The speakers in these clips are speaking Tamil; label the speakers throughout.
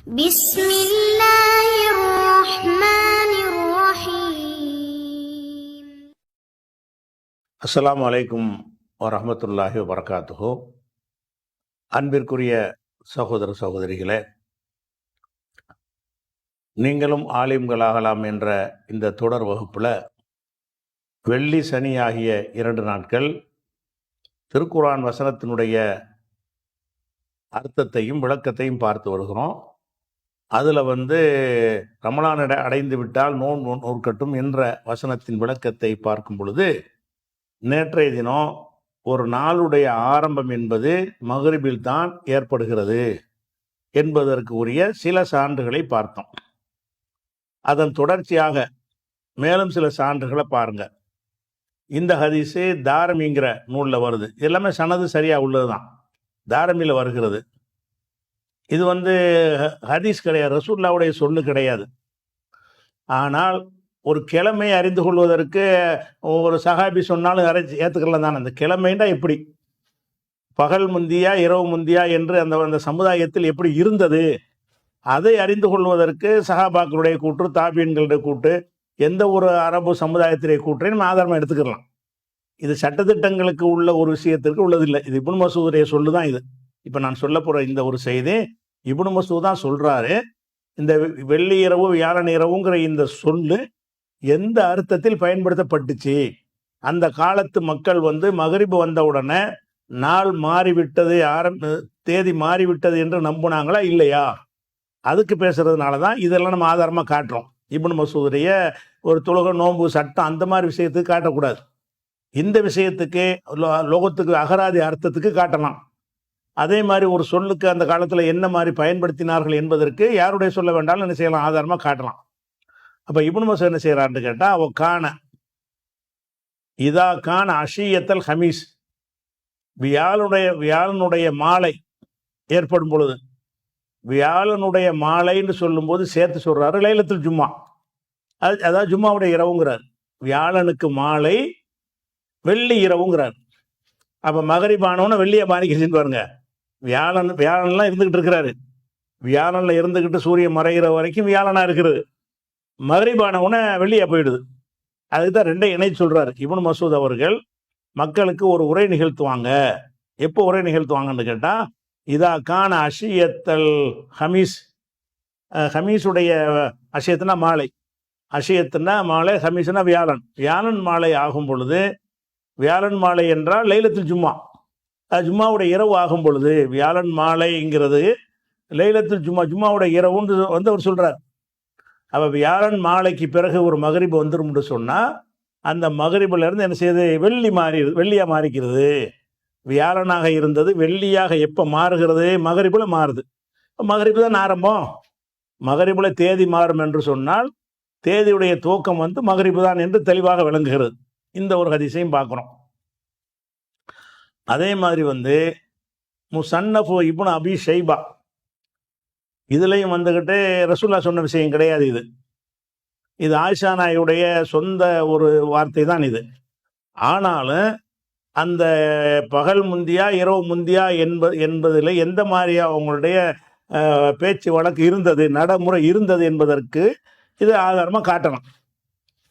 Speaker 1: بسم الله الرحمن الرحيم.
Speaker 2: அஸ்ஸலாமு அலைக்கும் வரஹ்மத்துல்லாஹி வபரகாத்துஹு. அன்பிற்குரிய சகோதர சகோதரிகளே, நீங்களும் ஆலிம்களாகலாம் என்ற இந்த தொடர் வகுப்பில் வெள்ளி சனி ஆகிய 2 நாட்கள் திருக்குர்ஆன் வசனத்தினுடைய அர்த்தத்தையும் விளக்கத்தையும் பார்த்து வருகிறோம். அதில் ரமலான் அடைந்து விட்டால் நோற்கட்டும் என்ற வசனத்தின் விளக்கத்தை பார்க்கும் பொழுது, நேற்றைய தினம் ஒரு நாளுடைய ஆரம்பம் என்பது மகரிபில் தான் ஏற்படுகிறது என்பதற்கு உரிய சில சான்றுகளை பார்த்தோம். அதன் தொடர்ச்சியாக மேலும் சில சான்றுகளை பாருங்க. இந்த ஹதீஸு தாரமிங்கிற நூலில் வருது. எல்லாமே சனது சரியாக உள்ளது தான், தாரமியில் வருகிறது. இது ஹதீஸ் கிடையாது, ரசூலுல்லாஹ்வுடைய சொல்லு கிடையாது. ஆனால் ஒரு கிழமை அறிந்து கொள்வதற்கு ஒரு சஹாபி சொன்னாலும் ஏற்றுக்கலாம் தானே. அந்த கிழமைன்னா எப்படி, பகல் முந்தியா இரவு முந்தியா என்று அந்த சமுதாயத்தில் எப்படி இருந்தது, அதை அறிந்து கொள்வதற்கு சஹாபாக்களுடைய கூற்று, தாபீன்களுடைய கூற்று, எந்த ஒரு அரபு சமுதாயத்திலே கூற்றையும் நம்ம ஆதாரமாக எடுத்துக்கலாம். இது சட்டத்திட்டங்களுக்கு உள்ள ஒரு விஷயத்திற்கு உள்ளதில்லை. இது இப்னு மசூதுடைய சொல்லு தான். இது இப்போ நான் சொல்ல போகிற இந்த ஒரு செய்தி இப்னு மசூத் தான் சொல்கிறாரு. இந்த வெள்ளி இரவு வியாழன் இரவுங்கிற இந்த சொல்லு எந்த அர்த்தத்தில் பயன்படுத்தப்பட்டுச்சு, அந்த காலத்து மக்கள் மகரிபு வந்த உடனே நாள் மாறிவிட்டது, தேதி மாறிவிட்டது என்று நம்பினாங்களா இல்லையா, அதுக்கு பேசுறதுனால தான் இதெல்லாம் நம்ம ஆதாரமாக காட்டுறோம். இப்னு மசூதுடைய ஒரு தொழுகை நோன்பு சட்டம் அந்த மாதிரி விஷயத்துக்கு காட்டக்கூடாது. இந்த விஷயத்துக்கு லோகத்துக்கு அகராதி அர்த்தத்துக்கு காட்டலாம். அதே மாதிரி ஒரு சொல்லுக்கு அந்த காலத்தில் என்ன மாதிரி பயன்படுத்தினார்கள் என்பதற்கு யாருடைய சொல்ல வேண்டாலும் என்ன செய்யலாம், ஆதாரமாக காட்டலாம். அப்போ இப்னு மசூத் என்ன செய்யறான்னு கேட்டால், அவ காண இதா கான அஷியத்தல் ஹமீஸ், வியாழனுடைய மாலை ஏற்படும் பொழுது, வியாழனுடைய மாலைன்னு சொல்லும்போது சேர்த்து சொல்றாரு லைலத்துல் ஜும்மா, அதாவது ஜும்மாவுடைய இரவுங்கிறார். வியாழனுக்கு மாலை வெள்ளி இரவுங்கிறார். அப்போ மகரிபானவன வெள்ளியை மாறிக்கிச்சுன்னு பாருங்க. வியாழன்லாம் இருந்துகிட்டு இருக்கிறாரு. வியாழனில் இருந்துக்கிட்டு சூரியன் மறைகிற வரைக்கும் வியாழனாக இருக்கிறது. மகரிபானவன வெள்ளியாக போயிடுது. அதுதான் ரெண்டையும் இணைச்சு சொல்றாரு இப்னு மசூத் அவர்கள். மக்களுக்கு ஒரு உரை நிகழ்த்துவாங்க. எப்போ உரை நிகழ்த்துவாங்கன்னு கேட்டால், இதா கான அஷியத்தல் ஹமீஸ், ஹமீஸுடைய அஷியத்துனா மாலை, அஷியத்துனா மாலை, ஹமீஸ்னா வியாழன், வியாழன் மாலை ஆகும் பொழுது, வியாழன் மாலை என்றால் லைலத்துல் ஜும்மா, ஜும்மாவுடைய இரவு ஆகும் பொழுது, வியாழன் மாலைங்கிறது லைலத்துல் ஜும்மா, ஜும்மாவுடைய இரவுன்னு அவர் சொல்றார். அப்போ வியாழன் மாலைக்கு பிறகு ஒரு மகரிபு வந்துடும் சொன்னால், அந்த மகரிபுல இருந்து என்ன செய்யுது, வெள்ளியாக மாறிக்கிறது. வியாழனாக இருந்தது வெள்ளியாக எப்போ மாறுகிறது, மகரிபுல மாறுது. மகரிபு தான் ஆரம்பம். மகரிபுல தேதி மாறும் என்று சொன்னால் தேதியுடைய துவக்கம் மகரிபு தான் என்று தெளிவாக விளங்குகிறது. இந்த ஒரு ஹதீஸையும் பார்க்குறோம். அதே மாதிரி முசன்னஃபு இப்னு அபி ஷைபா, இதுலையும் ரசூலுல்லாஹ் சொன்ன விஷயம் கிடையாது. இது ஆயிஷா நாயுடைய சொந்த ஒரு வார்த்தை தான் இது. ஆனாலும் அந்த பகல் முந்தியா இரவு முந்தியா என்பதில் எந்த மாதிரியா அவங்களுடைய பேச்சு வழக்கு இருந்தது, நடைமுறை இருந்தது என்பதற்கு இது ஆதாரமாக காட்டணும்.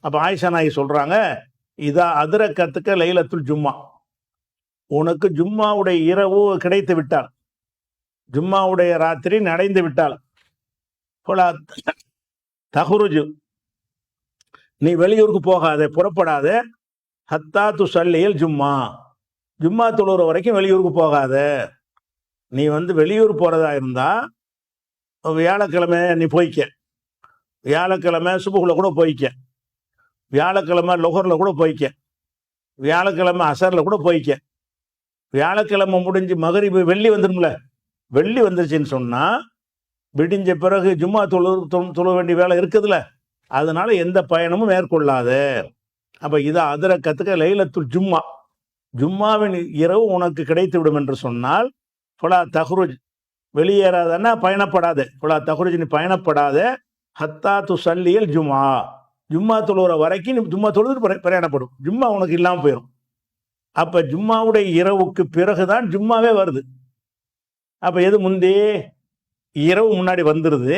Speaker 2: அப்போ ஆயிஷா நாயி சொல்கிறாங்க, இதா அதிரக்கத்துக்க லைலத்துல் ஜும்மா, உனக்கு ஜும்மாவுடைய இரவு கிடைத்து விட்டால், ஜும்மாவுடைய ராத்திரி நடைந்து விட்டால், தஹ்ருஜு, நீ வெளியூருக்கு போகாத, புறப்படாத, ஹத்தா துஸல்லியல் ஜும்மா, ஜும்மா தொழுகிற வரைக்கும் வெளியூருக்கு போகாத. நீ வெளியூர் போகிறதா இருந்தால் வியாழக்கிழமை நீ போய்க்க, வியாழக்கிழமை சுபுகுல கூட போய்க்க, வியாழக்கிழமை லொஹரில் கூட போய்க்க, வியாழக்கிழமை அசரில் கூட போய்க்க. வியாழக்கிழமை முடிஞ்சு மகரிபு வெள்ளி வந்துடும்ல, வெள்ளி வந்துருச்சுன்னு சொன்னால் விடிஞ்ச பிறகு ஜும்மா தொழ வேண்டிய வேலை இருக்குதுல்ல, அதனால எந்த பயணமும் மேற்கொள்ளாத. அப்போ இதை அதிரக்கத்துக்க லைலத்துல் ஜும்மா, ஜும்மாவின் இரவு உனக்கு கிடைத்து விடும் என்று சொன்னால், ஃபலா தஹ்ருஜ், வெளியேறாதன்னா பயணப்படாத, ஃபலா தஹ்ருஜ், நீ பயணப்படாத, ஹத்தா துஸல்லியல் ஜும்மா, ஜும்மா தொழுகிற வரைக்கும் நீ ஜும்மா தொழுது பிரயாணப்படும், ஜும்மா உனக்கு இல்லாமல் போயிடும். அப்போ ஜும்மாவுடைய இரவுக்கு பிறகுதான் ஜும்மாவே வருது. அப்போ எது முந்தி, இரவு முன்னாடி வந்துடுது,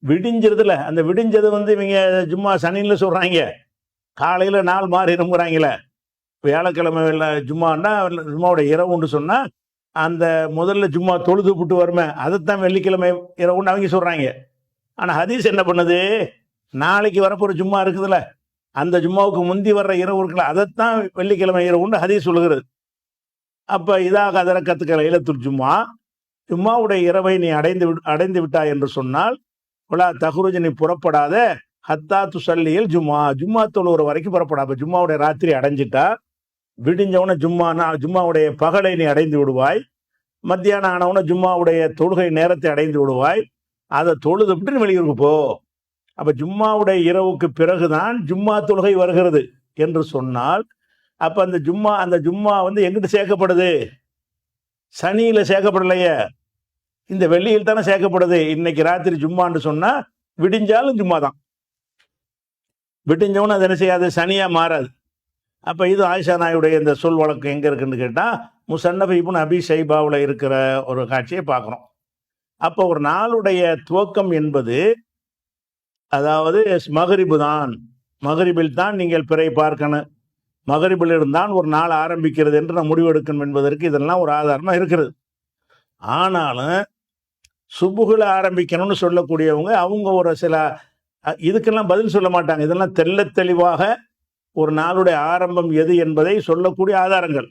Speaker 2: விடிஞ்சிருதுல. அந்த விடிஞ்சது இவங்க ஜும்மா சனின்னு சொல்கிறாங்க, காலையில் நாள் மாறிடுங்கிறாங்களே. வியாழக்கிழமை ஜும்மான்னா ஜும்மாவோட இரவுன்னு சொன்னால் அந்த முதல்ல ஜும்மா தொழுது விட்டு வருமே, அதைத்தான் வெள்ளிக்கிழமை இரவுன்னு அவங்க சொல்கிறாங்க. ஆனால் ஹதீஸ் என்ன பண்ணுது, நாளைக்கு வரப்போகிற ஜும்மா இருக்குதுல்ல, அந்த ஜும்மாவுக்கு முந்தி வர்ற இரவு இருக்குல்ல, அதைத்தான் வெள்ளிக்கிழமை இரவுன்னு ஹதீஸ் சொல்லுகிறது. அப்போ இதாக அதரக்கத்துக்கள் லைலத்துல் ஜும்மா, ஜும்மாவுடைய இரவை நீ அடைந்து விட்டாய் என்று சொன்னால், உலா தகுருஜ் நீ புறப்படாத, ஹத்தா துசல்லியில் ஜும்மா தொழுகிற வரைக்கும் புறப்படா. அப்போ ஜும்மாவுடைய ராத்திரி அடைஞ்சிட்டா, விடிஞ்சவன ஜும்மாவுடைய பகலை நீ அடைந்து விடுவாய், மத்தியானம் ஆனவன ஜும்மாவுடைய தொழுகை நேரத்தை அடைந்து விடுவாய். அதை தொழுது விட்டு நீ வெளியூருக்கு போ. அப்போ ஜும்மாவுடைய இரவுக்கு பிறகுதான் ஜும்மா தொழுகை வருகிறது என்று சொன்னால், அப்போ அந்த ஜும்மா எங்கிட்டு சேர்க்கப்படுது, சனியில் சேர்க்கப்படலையே, இந்த வெள்ளியில் தானே சேர்க்கப்படுது. இன்னைக்கு ராத்திரி ஜும்மான்னு சொன்னால் விடிஞ்சாலும் ஜும்மா தான், விடிஞ்சவனு அது என்ன செய்யாது, சனியாக மாறாது. அப்போ இது ஆயிஷா நாயுடைய இந்த சொல் வழக்கம் எங்கே இருக்குன்னு கேட்டால், முசன்னஃப் இப்னு அபி ஷைபாவில் இருக்கிற ஒரு காட்சியை பார்க்குறோம். அப்போ ஒரு நாளுடைய துவக்கம் என்பது, அதாவது மகரிபு தான், மகரிபில் தான் நீங்கள் பிறை பார்க்கணும், மகரிபில் இருந்தால் ஒரு நாள் ஆரம்பிக்கிறது என்று நான் முடிவெடுக்கணும் என்பதற்கு இதெல்லாம் ஒரு ஆதாரமாக இருக்கிறது. ஆனாலும் சுபுகில் ஆரம்பிக்கணும்னு சொல்லக்கூடியவங்க அவங்க ஒரு சில இதுக்கெல்லாம் பதில் சொல்ல மாட்டாங்க. இதெல்லாம் தெள்ள தெளிவாக ஒரு நாளுடைய ஆரம்பம் எது என்பதை சொல்லக்கூடிய ஆதாரங்கள்,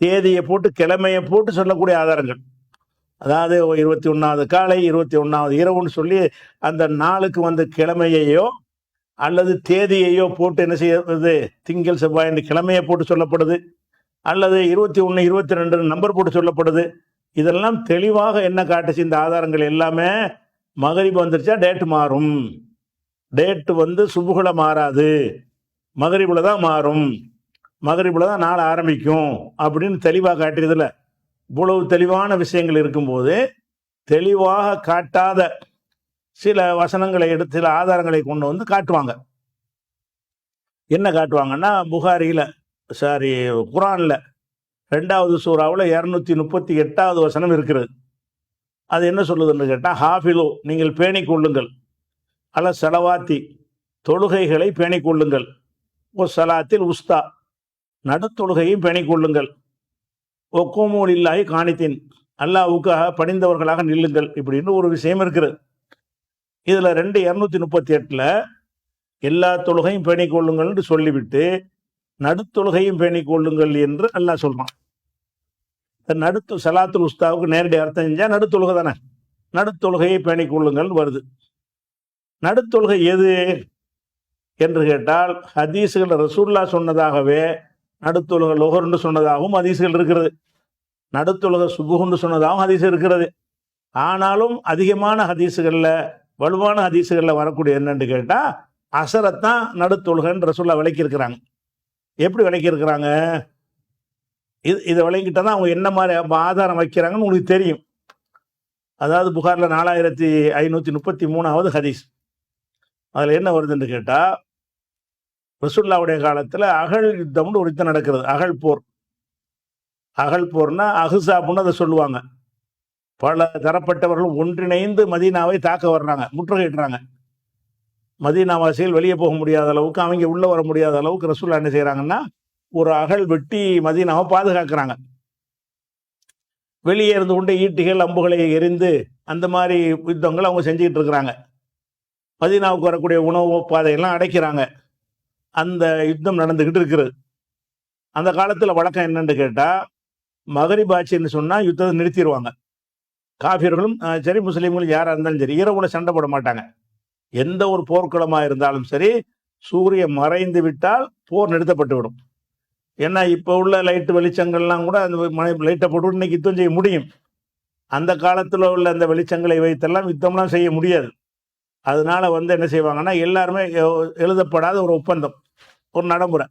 Speaker 2: தேதியை போட்டு கிழமையை போட்டு சொல்லக்கூடிய ஆதாரங்கள். அதாவது 21வது காலை 21வது இரவுன்னு சொல்லி அந்த நாளுக்கு கிழமையையோ அல்லது தேதியையோ போட்டு என்ன செய்யறது, திங்கள் செவ்வாய் என்று கிழமையை போட்டு சொல்லப்படுது, அல்லது 21 22 நம்பர் போட்டு சொல்லப்படுது. இதெல்லாம் தெளிவாக என்ன காட்டுச்சு, இந்த ஆதாரங்கள் எல்லாமே மகரிப் வந்துருச்சா டேட் மாறும், டேட்டு சுபுகுல மாறாது, மகரிபுல தான் மாறும், மகரிபுல தான் நாள் ஆரம்பிக்கும் அப்படின்னு தெளிவாக காட்டுறதில்ல. இவ்வளவு தெளிவான விஷயங்கள் இருக்கும்போது தெளிவாக காட்டாத சில வசனங்களை எடுத்து சில ஆதாரங்களை கொண்டு காட்டுவாங்க. என்ன காட்டுவாங்கன்னா, குரானில் 2வது சூறாவில் 238வது வசனம் இருக்கிறது. அது என்ன சொல்லுதுன்னு கேட்டால், ஹாஃபிலு நீங்கள் பேணிக் கொள்ளுங்கள், அல சலவாத்தி தொழுகைகளை பேணிக் கொள்ளுங்கள், ஓ சலாத்தில் உஸ்தா நடுத்தொழுகையும் பேணிக் கொள்ளுங்கள், ஒக்கோமூல் இல்லாஹி காணித்தின் அல்லாஹ்வுக்காக பணிந்தவர்களாக நில்லுங்கள் இப்படின்னு ஒரு விஷயம் இருக்கிறது. இதில் 238 எல்லா தொழுகையும் பேணிக் கொள்ளுங்கள் என்று சொல்லிவிட்டு நடுத்தொழுகையும் பேணிக் கொள்ளுங்கள் என்று அல்லாஹ் சொல்றான். சலாத்துல் உஸ்தாவுக்கு நேரடி அர்த்தம் செஞ்சால் நடுத்தொழுகை தானே, நடுத்தொழுகையை பேணிக் கொள்ளுங்கள் வருது. நடுத்தொழுகை எது என்று கேட்டால், ஹதீஸுகள் ரசூல்லா சொன்னதாகவே நடுத்தொழுகை லொஹர்ன்னு சொன்னதாகவும் ஹதீஸுகள் இருக்கிறது, நடுத்தொழுகை சுபுகுன்னு சொன்னதாகவும் ஹதீஸ் இருக்கிறது. ஆனாலும் அதிகமான ஹதீஸுகளில், வலுவான ஹதீஸுகளில் வரக்கூடிய என்னன்னு கேட்டால், அசரத்தான் நடுத்தொழுகைன்னு ரசூல்லா விளக்கியிருக்கிறாங்க. எப்படி விளக்கியிருக்கிறாங்க, இதை விளங்கிட்டா தான் அவங்க என்ன மாதிரி ஆதாரம் வைக்கிறாங்கன்னு உங்களுக்கு தெரியும். அதாவது புகாரில் 4533வது ஹதீஸ், அதில் என்ன வருதுன்னு கேட்டால், ரசூலுல்லாவுடைய காலத்தில் அகழ் யுத்தம்னு ஒரு யுத்தம் நடக்கிறது. அகழ் போர்னா அஹ்ஸாப்னு அதை சொல்லுவாங்க. பல தரப்பட்டவர்கள் ஒன்றிணைந்து மதீனாவை தாக்க வர்றாங்க, முற்றுகையிடுறாங்க. மதீனாவாசிகள் வெளியே போக முடியாத அளவுக்கு, அவங்க உள்ளே வர முடியாத அளவுக்கு ரசூலுல்லாஹ் என்ன செய்கிறாங்கன்னா, ஒரு அகழ் வெட்டி மதீனாவை பாதுகாக்கிறாங்க. வெளியே இருந்து கொண்டு ஈட்டிகள் அம்புகளை எரிந்து அந்த மாதிரி யுத்தங்கள் அவங்க செஞ்சுக்கிட்டு இருக்கிறாங்க. மதீனாவுக்கு வரக்கூடிய உணவு பாதையெல்லாம் அடைக்கிறாங்க. அந்த யுத்தம் நடந்துக்கிட்டு இருக்கிறது. அந்த காலத்தில் வழக்கம் என்னன்னு கேட்டால், மகரிப் ஆட்சின்னு சொன்னால் யுத்தத்தை நிறுத்திடுவாங்க. காஃபிர்களும் சரி, முஸ்லீம்களும் யாராக இருந்தாலும் சரி, இரவுல சண்டை போட மாட்டாங்க. எந்த ஒரு போர்க்களமாக இருந்தாலும் சரி, சூரியன் மறைந்து விட்டால் போர் நிறுத்தப்பட்டு விடும். ஏன்னா இப்போ உள்ள லைட்டு வெளிச்சங்கள்லாம் கூட அந்த லைட்டை போட்டு இன்னைக்கு யுத்தம் செய்ய முடியும். அந்த காலத்தில் உள்ள அந்த வெளிச்சங்களை வைத்தெல்லாம் யுத்தம்லாம் செய்ய முடியாது. அதனால என்ன செய்வாங்கன்னா, எல்லாருமே எழுதப்படாத ஒரு ஒப்பந்தம், ஒரு நடைமுறை.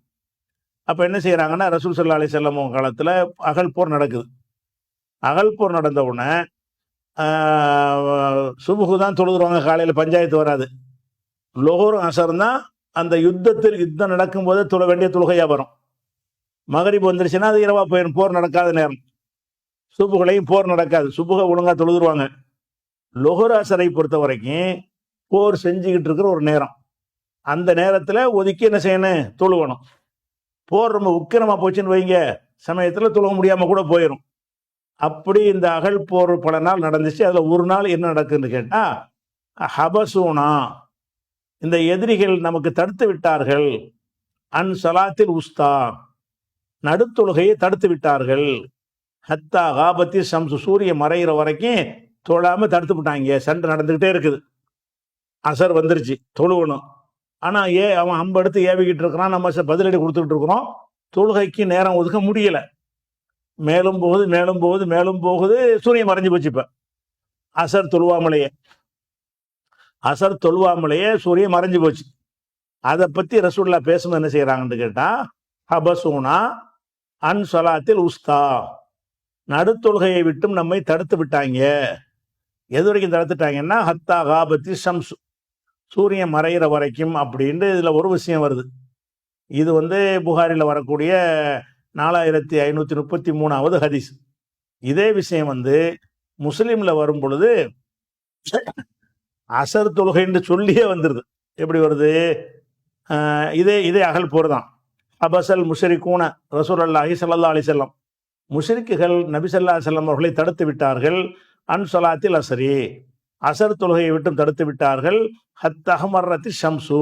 Speaker 2: அப்போ என்ன செய்கிறாங்கன்னா, ரசூல் ஸல்லல்லாஹு அலைஹி வஸல்லம் காலத்தில் அகழ் போர் நடக்குது. அகழ் போர் நடந்த உடனே சுபுகு தான் தொழுதுருவாங்க, காலையில் பஞ்சாயத்து வராது. லொஹர் அசர் தான் அந்த யுத்தம் நடக்கும்போது தொழ வேண்டிய தொழுகையாக வரும். மகரிப் வந்துருச்சுன்னா அது இரவா போயிடும், போர் நடக்காத நேரம். சுபுகளையும் போர் நடக்காது, சுபுகை ஒழுங்காக தொழுதுருவாங்க. லொஹர் அசரை பொறுத்த வரைக்கும் போர் செஞ்சுக்கிட்டு இருக்கிற ஒரு நேரம். அந்த நேரத்தில் ஒதுக்கி என்ன செய்யணும்? தொழுவணும். போர் ரொம்ப உக்கிரமா போச்சுன்னு வைங்க, சமயத்தில் தொழுவ முடியாமல் கூட போயிடும். அப்படி இந்த அகல் போர் பல நாள் நடந்துச்சு. அதில் ஒரு நாள் என்ன நடக்குதுன்னு கேட்டால், ஹபசூனா, இந்த எதிரிகள் நமக்கு தடுத்து விட்டார்கள், அன் சலாத்தில் உஸ்தா, நடுத்தொழுகையை தடுத்து விட்டார்கள், ஹத்தா காபத்தி சம்சு, சூரிய மறைகிற வரைக்கும் தொழாமல் தடுத்து விட்டாங்க. சண்டை நடந்துக்கிட்டே இருக்குது. அசர் வந்துருச்சு, தொழுவணும். ஆனால் அவன் அம்பு எடுத்து ஏவிக்கிட்டு இருக்கிறான், நம்ம பதிலடி கொடுத்துக்கிட்டு இருக்கிறோம். தொழுகைக்கு நேரம் ஒதுக்க முடியலை. மேலும் போகுது மேலும் போகுது மேலும் போகுது, சூரியன் மறைஞ்சு போச்சு. இப்போ அசர் தொழுவாமலேயே சூரியன் மறைஞ்சு போச்சு. அதை பற்றி ரசூல்லா பேசணும் என்ன செய்கிறாங்கன்னு கேட்டால், ஹபசூனா அன் சலாத்தில் உஸ்தா, நடுத்தொழுகையை விட்டும் நம்மை தடுத்து விட்டாங்க. எது வரைக்கும் தடுத்துட்டாங்கன்னா, ஹத்தா காபத்தி ஷம்சு, சூரியன் மறைகிற வரைக்கும். அப்படின்ட்டு இதில் ஒரு விஷயம் வருது. இது புகாரில் வரக்கூடிய 4533வது ஹதீஸ். இதே விஷயம் முஸ்லீமில் வரும் பொழுது அசர் தொழுகைன்னு சொல்லியே வந்துடுது. எப்படி வருது? இதே அகல் போர் தான். அபசல் முஷரிக்கூன ரசூலுல்லாஹி ஸல்லல்லாஹு அலைஹி வஸல்லம், முஷ்ரிக்குகள் நபி ஸல்லல்லாஹு அலைஹி வஸல்லம் அவர்களை தடுத்து விட்டார்கள். அன் ஸலாத்தில் அஸ்ரி, அசர் தொழுகையை விட்டும் தடுத்து விட்டார்கள். ஹத்தஹமர்ரத்தி ஷம்சு,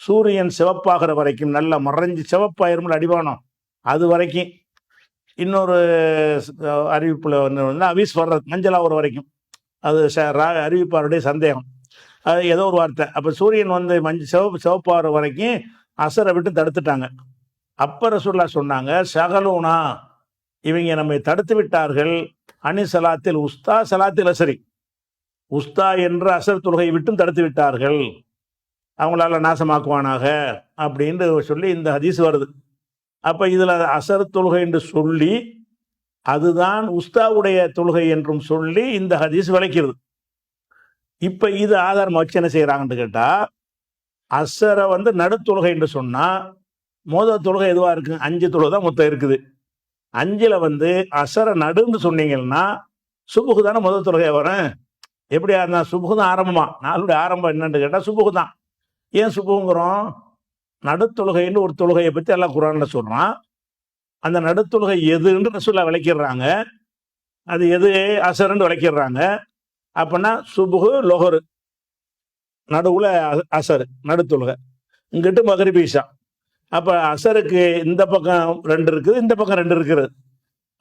Speaker 2: சூரியன் சிவப்பாகிற வரைக்கும், நல்ல மறைஞ்சு சிவப்பாயிரும் அடிவானம், அது வரைக்கும். இன்னொரு அறிவிப்பில் அவிஸ் வர்றது மஞ்சளாகிற வரைக்கும், அது அறிவிப்பாருடைய சந்தேகம், அது ஏதோ ஒரு வார்த்தை. அப்போ சூரியன் சிவப்பாகிற வரைக்கும் அசரை விட்டு தடுத்துட்டாங்க. அப்போ ரசூலுல்லாஹ் சொன்னாங்க, ஷகலூனா, இவங்க நம்மை தடுத்து விட்டார்கள், அனி சலாத்தில் உஸ்தா சலாத்தில் அசரி, உஸ்தா என்ற அசர் தொழுகையை விட்டும் தடுத்து விட்டார்கள், அவங்களால நாசமாக்குவானாக அப்படின்னு சொல்லி இந்த ஹதீஸ் வருது. அப்போ இதில் அசர் தொழுகை என்று சொல்லி, அதுதான் உஸ்தாவுடைய தொழுகை என்றும் சொல்லி இந்த ஹதீஸ் விளக்கிறது. இப்போ இது ஆதாரம் வச்சு என்ன செய்கிறாங்கன்னு கேட்டால், அசரை நடுத்தொழுகை என்று சொன்னால், மொதல் தொழுகை எதுவாக இருக்குது? 5 தொழுகை தான் மொத்தம் இருக்குது. 5ல் அசரை நடுன்னு சொன்னீங்கன்னா சுபுகு தானே முதல் தொழுகை வரும். எப்படியா இருந்தால் சுபுகு தான் ஆரம்பமா. நாளுடைய ஆரம்பம் என்னன்னு கேட்டால் சுபுகு தான். ஏன் சுபுங்கிறோம்? நடுத்தொழுகைன்னு ஒரு தொழுகையை பற்றி எல்லாம் குர்ஆனில் சொல்கிறான். அந்த நடுத்தொழுகை எதுன்னு ரசூலுல்லாஹ் விளக்கிடுறாங்க. அது எது? அசருன்னு விளக்கிடுறாங்க. அப்படின்னா சுபுகு லொஹரு, நடுவில் அசரு நடுத்தொழுகை, இங்கிட்டு மகரிப் இஷா. அப்போ அசருக்கு இந்த பக்கம் 2 இருக்குது, இந்த பக்கம் 2 இருக்குது.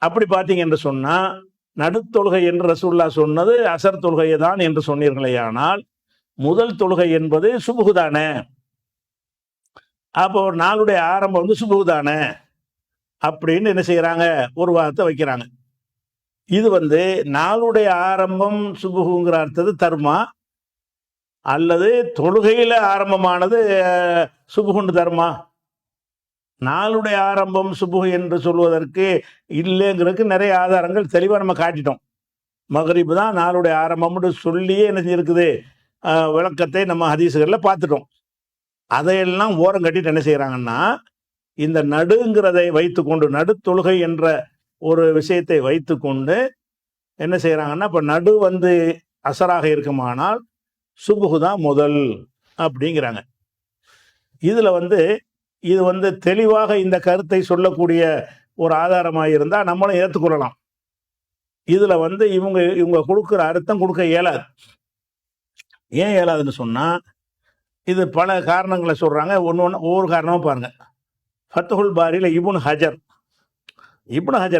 Speaker 2: அப்படி பார்த்தீங்க என்று சொன்னால், நடுத்தொழுகை என்று ரசூலுல்லாஹ் சொன்னது அசர் தொழுகையை தான் என்று சொன்னீர்களே, ஆனால் முதல் தொழுகை என்பது சுபுகு தானே. அப்போ ஒரு நாளுடைய ஆரம்பம் சுபுகு தானே அப்படின்னு என்ன செய்கிறாங்க? ஒரு வார்த்தை வைக்கிறாங்க. இது நாளுடைய ஆரம்பம் சுபுகுங்கிற அர்த்தத்தை தருமா, அல்லது தொழுகையில் ஆரம்பமானது சுபுகுன்னு தருமா? நாளுடைய ஆரம்பம் சுபுகு என்று சொல்வதற்கு இல்லைங்கிறதுக்கு நிறைய ஆதாரங்கள் தெளிவாக நம்ம காட்டிட்டோம். மகரிப் தான் நாளுடைய ஆரம்பம்னு சொல்லியே என்ன இருக்குது, விளக்கத்தை நம்ம ஹதீஸுகளில் பார்த்துட்டோம். அதையெல்லாம் ஓரம் கட்டிட்டு என்ன செய்கிறாங்கன்னா, இந்த நடுங்கிறதை வைத்துக்கொண்டு, நடுத்தொழுகை என்ற ஒரு விஷயத்தை வைத்துக்கொண்டு என்ன செய்கிறாங்கன்னா, இப்போ நடு அசராக இருக்குமானால் சுபுகு தான் முதல் அப்படிங்கிறாங்க. இதில் இது தெளிவாக இந்த கருத்தை சொல்லக்கூடிய ஒரு ஆதாரமாக இருந்தால் நம்மளும் ஏற்றுக்கொள்ளலாம். இதில் இவங்க கொடுக்குற அர்த்தம் கொடுக்க இயலாது. ஏன் இயலாதுன்னு சொன்னால், இது பல காரணங்களை சொல்கிறாங்க. ஒவ்வொரு காரணமாக பாருங்கள். ஃபத்ஹுல் பாரியில் இப்னு ஹஜர்